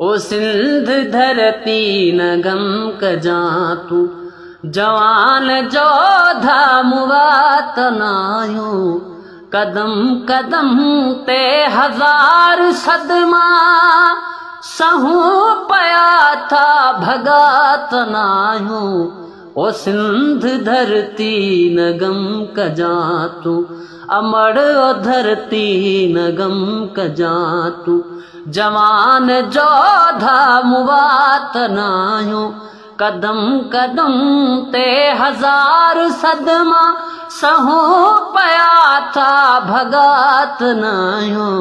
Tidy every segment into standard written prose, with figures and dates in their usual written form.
ओ सिंध धरती न गम कजा तू जवान जोधा मुवात नायो कदम कदम ते हजार सदमा सहूं पया था भगात नायो ओ सिंध धरती न गम कजा तू अमड़ धरती न गम कजा तू जवान जोधा मुवात नायो कदम कदम ते हजार सदमा सहूं पया था भगात नायो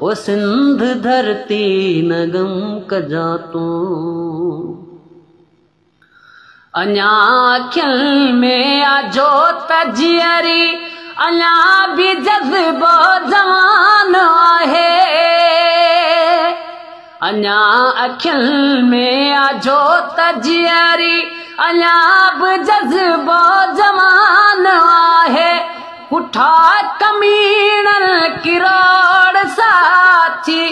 ओ सिंध धरती न गम कजा तू अञा अखियुनि में आजो तजियरी अञा भी जज़्बो जवान आहे अञा अखियुनि में आजो तजियरी अञा भी जज़्बो जवान आहे कुठा कमीणल किरोड़ साथी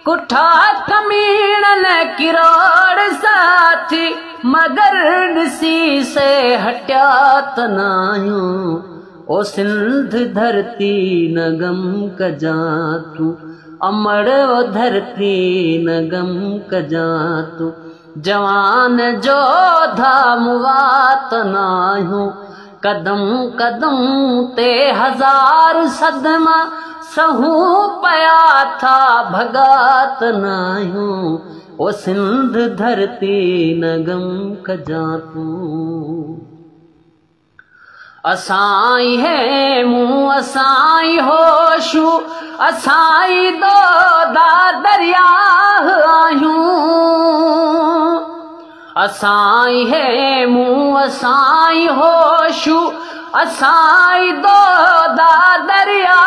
कुठा कमीणल किरोड़ साथी मगर ॾिसी से हटिया त नाहियूं ओ सिंध धरती न गम कजा तू अमड़ धरती न गम कजा तू जवान जोधा मुवात नाहियूं कदम कदम ते हजार सदमा सहूं पया था भगात नाहियूं ओ सिंध धरती न गम कजा तू असाई है मुँह असाई होशू असाई दो दा दरिया आयूं असाई है मुँह असाई होशू असाई दो दा दरिया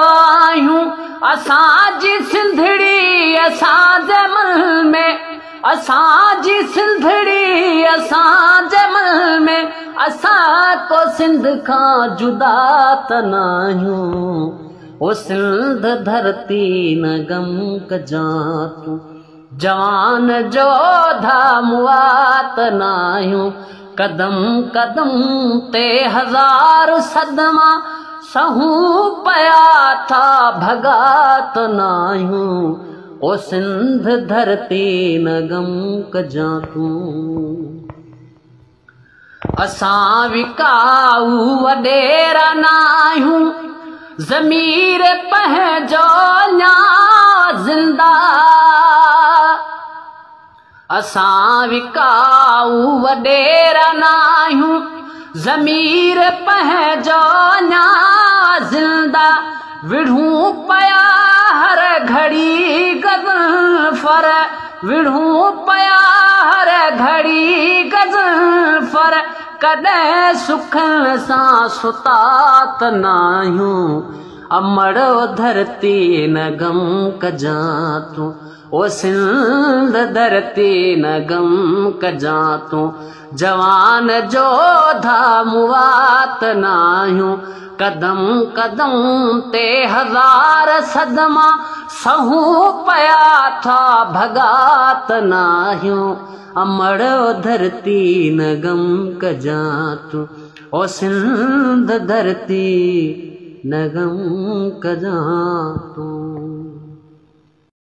आयूं असांजी सिंधड़ी असांजे मन में असांजी सिंधड़ी असांजे मन में असां को सिंध खां जुदा त नाहियूं ओ सिंध धरती न गम कजा तू जवान जोधा मुवात नाहियूं कदम कदम ते हजार सदमा सहूं पया था भगात नाहियूं ओ सिंध धरती न गम कजा तू असां विकाऊ वडेरा नाहियूं ज़मीर पंहिंजो न्या ज़िंदा असां विकाऊ वडेरा नाहियूं ज़मीर पंहिंजो न्या ज़िंदा विढ़ूं पया हर घड़ी गज़ल फर विढ़ूं पया हर घड़ी गज़ल फर कॾहिं सुखन सां सुतात नाहियूं अमड़ो धरती न गम कजा तू ओ सिंध धरती न गम कजा तू जवान जोधा मुवात नाहियूं कदम कदम ते हजार सदमा सहूं पया था भगात नाहियूं अमड़ो धरती न गम कजा तू ओ सिंध धरती न गम कजा तू।